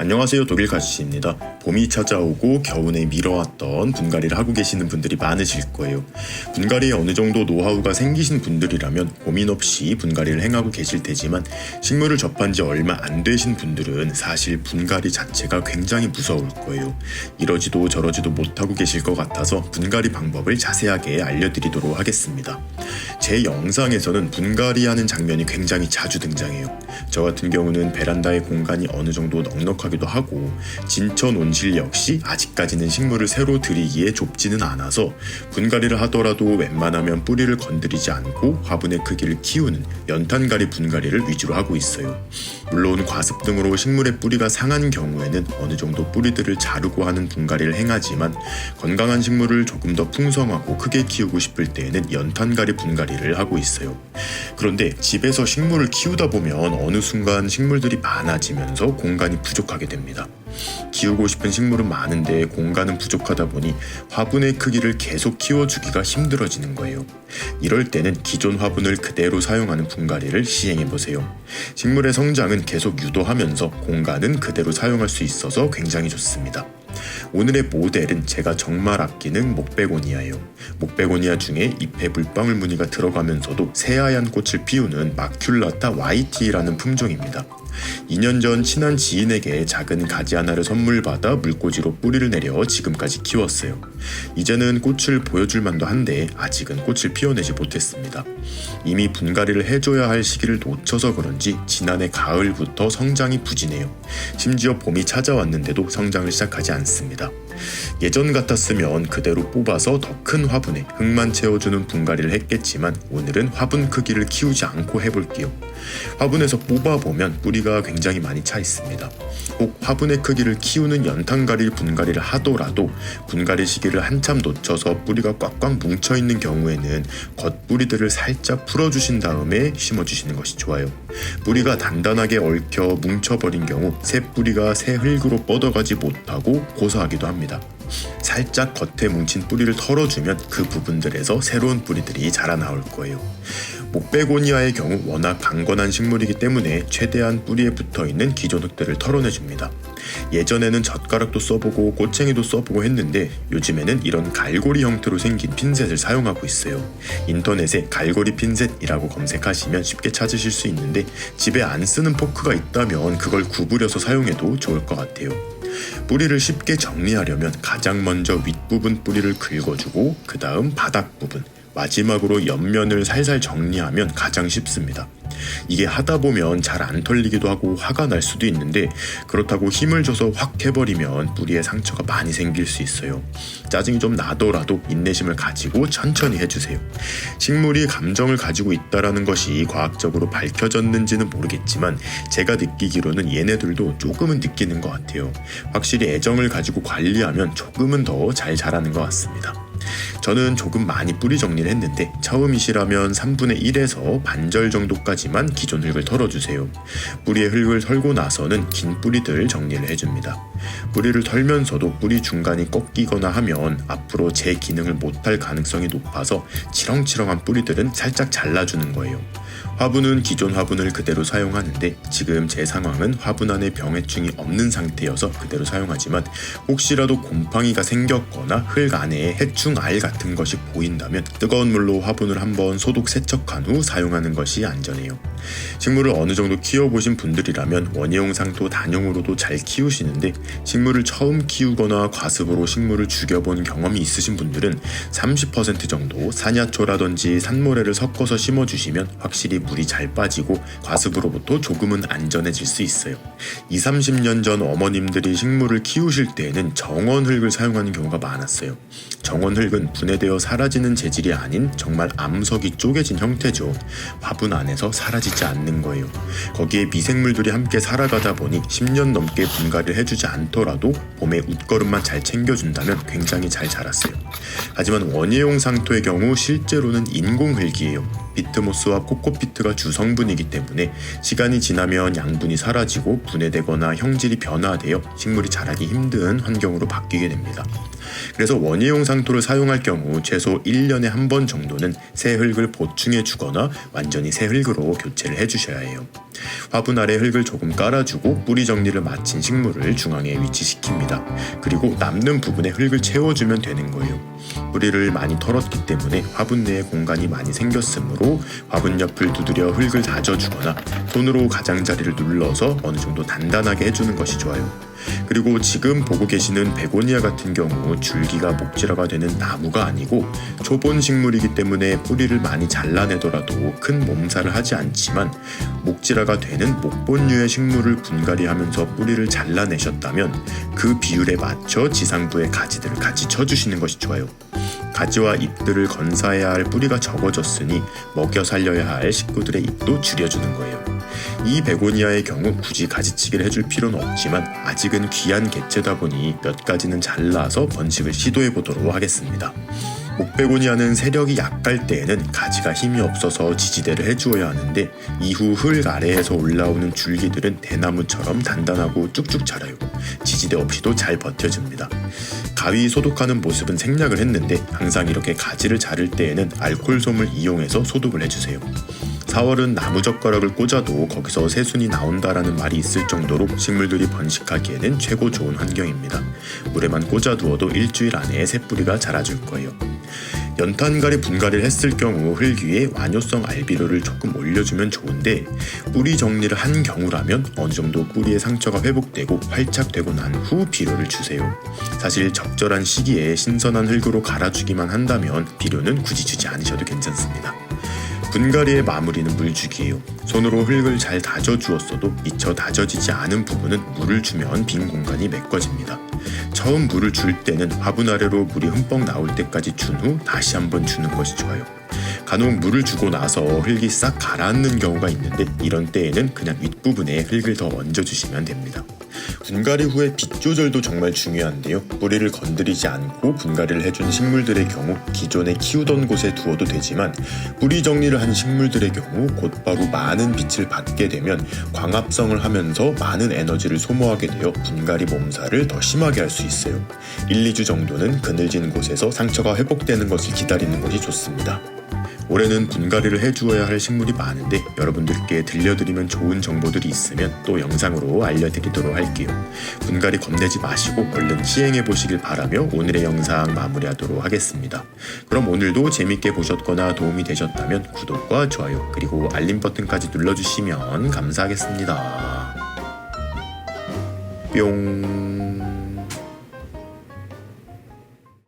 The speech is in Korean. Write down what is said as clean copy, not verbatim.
안녕하세요, 독일가시입니다. 봄이 찾아오고 겨우내 미뤄왔던 분갈이를 하고 계시는 분들이 많으실 거예요. 분갈이에 어느 정도 노하우가 생기신 분들이라면 고민 없이 분갈이를 행하고 계실 테지만 식물을 접한 지 얼마 안 되신 분들은 사실 분갈이 자체가 굉장히 무서울 거예요. 이러지도 저러지도 못하고 계실 것 같아서 분갈이 방법을 자세하게 알려드리도록 하겠습니다. 제 영상에서는 분갈이하는 장면이 굉장히 자주 등장해요. 저 같은 경우는 베란다의 공간이 어느 정도 넉넉하기도 하고 진천 온실 역시 아직까지는 식물을 새로 들이기에 좁지는 않아서 분갈이를 하더라도 웬만하면 뿌리를 건드리지 않고 화분의 크기를 키우는 연탄가리 분갈이를 위주로 하고 있어요. 물론 과습 등으로 식물의 뿌리가 상한 경우에는 어느 정도 뿌리들을 자르고 하는 분갈이를 행하지만 건강한 식물을 조금 더 풍성하고 크게 키우고 싶을 때에는 연탄가리 분갈이를 하고 있어요. 그런데 집에서 식물을 키우다 보면 어느 순간 식물들이 많아지면서 공간이 부족하게 됩니다. 키우고 싶은 식물은 많은데 공간은 부족하다 보니 화분의 크기를 계속 키워주기가 힘들어지는 거예요. 이럴 때는 기존 화분을 그대로 사용하는 분갈이를 시행해보세요. 식물의 성장은 계속 유도하면서 공간은 그대로 사용할 수 있어서 굉장히 좋습니다. 오늘의 모델은 제가 정말 아끼는 목베고니아예요. 목베고니아 중에 잎에 물방울 무늬가 들어가면서도 새하얀 꽃을 피우는 마큘라타 YT라는 품종입니다. 2년 전 친한 지인에게 작은 가지 하나를 선물 받아 물꽂이로 뿌리를 내려 지금까지 키웠어요. 이제는 꽃을 보여줄 만도 한데 아직은 꽃을 피워내지 못했습니다. 이미 분갈이를 해줘야 할 시기를 놓쳐서 그런지 지난해 가을부터 성장이 부진해요. 심지어 봄이 찾아왔는데도 성장을 시작하지 않습니다. 예전 같았으면 그대로 뽑아서 더 큰 화분에 흙만 채워주는 분갈이를 했겠지만 오늘은 화분 크기를 키우지 않고 해볼게요. 화분에서 뽑아보면 뿌리가 굉장히 많이 차 있습니다. 꼭 화분의 크기를 키우는 연탄가리 분갈이를 하더라도 분갈이 시기를 한참 놓쳐서 뿌리가 꽉꽉 뭉쳐있는 경우에는 겉뿌리들을 살짝 풀어주신 다음에 심어주시는 것이 좋아요. 뿌리가 단단하게 얽혀 뭉쳐버린 경우 새 뿌리가 새 흙으로 뻗어가지 못하고 고사하기도 합니다. 살짝 겉에 뭉친 뿌리를 털어주면 그 부분들에서 새로운 뿌리들이 자라나올 거예요. 목베고니아의 경우 워낙 강건한 식물이기 때문에 최대한 뿌리에 붙어있는 기존 흙들을 털어내줍니다. 예전에는 젓가락도 써보고 꼬챙이도 써보고 했는데 요즘에는 이런 갈고리 형태로 생긴 핀셋을 사용하고 있어요. 인터넷에 갈고리 핀셋이라고 검색하시면 쉽게 찾으실 수 있는데 집에 안 쓰는 포크가 있다면 그걸 구부려서 사용해도 좋을 것 같아요. 뿌리를 쉽게 정리하려면 가장 먼저 윗부분 뿌리를 긁어주고 그 다음 바닥 부분, 마지막으로 옆면을 살살 정리하면 가장 쉽습니다. 이게 하다 보면 잘 안 털리기도 하고 화가 날 수도 있는데 그렇다고 힘을 줘서 확 해버리면 뿌리에 상처가 많이 생길 수 있어요. 짜증이 좀 나더라도 인내심을 가지고 천천히 해주세요. 식물이 감정을 가지고 있다라는 것이 과학적으로 밝혀졌는지는 모르겠지만 제가 느끼기로는 얘네들도 조금은 느끼는 것 같아요. 확실히 애정을 가지고 관리하면 조금은 더 잘 자라는 것 같습니다. 저는 조금 많이 뿌리 정리를 했는데 처음이시라면 3분의 1에서 반절 정도까지만 기존 흙을 털어주세요. 뿌리에 흙을 털고 나서는 긴 뿌리들 정리를 해줍니다. 뿌리를 털면서도 뿌리 중간이 꺾이거나 하면 앞으로 제 기능을 못할 가능성이 높아서 치렁치렁한 뿌리들은 살짝 잘라주는 거예요. 화분은 기존 화분을 그대로 사용하는데 지금 제 상황은 화분 안에 병해충이 없는 상태여서 그대로 사용하지만 혹시라도 곰팡이가 생겼거나 흙 안에 해충 알 같은 것이 보인다면 뜨거운 물로 화분을 한번 소독 세척한 후 사용하는 것이 안전해요. 식물을 어느 정도 키워보신 분들이라면 원예용 상토 단용으로도 잘 키우시는데 식물을 처음 키우거나 과습으로 식물을 죽여본 경험이 있으신 분들은 30% 정도 산야초라든지 산모래를 섞어서 심어주시면 확실히 물이 잘 빠지고 과습으로부터 조금은 안전해질 수 있어요. 20-30년 전 어머님들이 식물을 키우실 때에는 정원흙을 사용하는 경우가 많았어요. 정원흙은 분해되어 사라지는 재질이 아닌 정말 암석이 쪼개진 형태죠. 화분 안에서 사라지지 않는 거예요. 거기에 미생물들이 함께 살아가다 보니 10년 넘게 분갈이를 해주지 않더라도 봄에 웃거름만 잘 챙겨준다면 굉장히 잘 자랐어요. 하지만 원예용 상토의 경우 실제로는 인공흙이에요. 비트모스와 코코피트가 주성분이기 때문에 시간이 지나면 양분이 사라지고 분해되거나 형질이 변화되어 식물이 자라기 힘든 환경으로 바뀌게 됩니다. 그래서 원예용 상토를 사용할 경우 최소 1년에 한 번 정도는 새 흙을 보충해 주거나 완전히 새 흙으로 교체를 해주셔야 해요. 화분 아래 흙을 조금 깔아주고 뿌리 정리를 마친 식물을 중앙에 위치시킵니다. 그리고 남는 부분에 흙을 채워주면 되는 거예요. 뿌리를 많이 털었기 때문에 화분 내에 공간이 많이 생겼으므로 화분 옆을 두드려 흙을 다져주거나 손으로 가장자리를 눌러서 어느 정도 단단하게 해주는 것이 좋아요. 그리고 지금 보고 계시는 베고니아 같은 경우 줄기가 목질화가 되는 나무가 아니고 초본 식물이기 때문에 뿌리를 많이 잘라내더라도 큰 몸살을 하지 않지만 목질화가 되는 목본류의 식물을 분갈이하면서 뿌리를 잘라내셨다면 그 비율에 맞춰 지상부의 가지들을 같이 쳐주시는 것이 좋아요. 가지와 잎들을 건사해야 할 뿌리가 적어졌으니 먹여 살려야 할 식구들의 잎도 줄여주는 거예요. 이 베고니아의 경우 굳이 가지치기를 해줄 필요는 없지만 아직은 귀한 개체다 보니 몇 가지는 잘라서 번식을 시도해 보도록 하겠습니다. 목베고니아는 세력이 약할 때에는 가지가 힘이 없어서 지지대를 해주어야 하는데 이후 흙 아래에서 올라오는 줄기들은 대나무처럼 단단하고 쭉쭉 자라요. 지지대 없이도 잘 버텨줍니다. 가위 소독하는 모습은 생략을 했는데 항상 이렇게 가지를 자를 때에는 알코올솜을 이용해서 소독을 해주세요. 4월은 나무젓가락을 꽂아도 거기서 새순이 나온다라는 말이 있을 정도로 식물들이 번식하기에는 최고 좋은 환경입니다. 물에만 꽂아두어도 일주일 안에 새뿌리가 자라줄 거예요. 연탄가리 분갈이를 했을 경우 흙 위에 완효성 알비료를 조금 올려주면 좋은데 뿌리 정리를 한 경우라면 어느 정도 뿌리의 상처가 회복되고 활착되고 난 후 비료를 주세요. 사실 적절한 시기에 신선한 흙으로 갈아주기만 한다면 비료는 굳이 주지 않으셔도 괜찮습니다. 분갈이의 마무리는 물주기예요. 손으로 흙을 잘 다져주었어도 미처 다져지지 않은 부분은 물을 주면 빈 공간이 메꿔집니다. 처음 물을 줄 때는 화분 아래로 물이 흠뻑 나올 때까지 준 후 다시 한번 주는 것이 좋아요. 간혹 물을 주고 나서 흙이 싹 가라앉는 경우가 있는데 이런 때에는 그냥 윗부분에 흙을 더 얹어주시면 됩니다. 분갈이 후에 빛 조절도 정말 중요한데요. 뿌리를 건드리지 않고 분갈이를 해준 식물들의 경우 기존에 키우던 곳에 두어도 되지만 뿌리 정리를 한 식물들의 경우 곧바로 많은 빛을 받게 되면 광합성을 하면서 많은 에너지를 소모하게 되어 분갈이 몸살을 더 심하게 할 수 있어요. 1, 2주 정도는 그늘진 곳에서 상처가 회복되는 것을 기다리는 것이 좋습니다. 올해는 분갈이를 해주어야 할 식물이 많은데 여러분들께 들려드리면 좋은 정보들이 있으면 또 영상으로 알려드리도록 할게요. 분갈이 겁내지 마시고 얼른 시행해 보시길 바라며 오늘의 영상 마무리하도록 하겠습니다. 그럼 오늘도 재밌게 보셨거나 도움이 되셨다면 구독과 좋아요 그리고 알림 버튼까지 눌러주시면 감사하겠습니다. 뿅.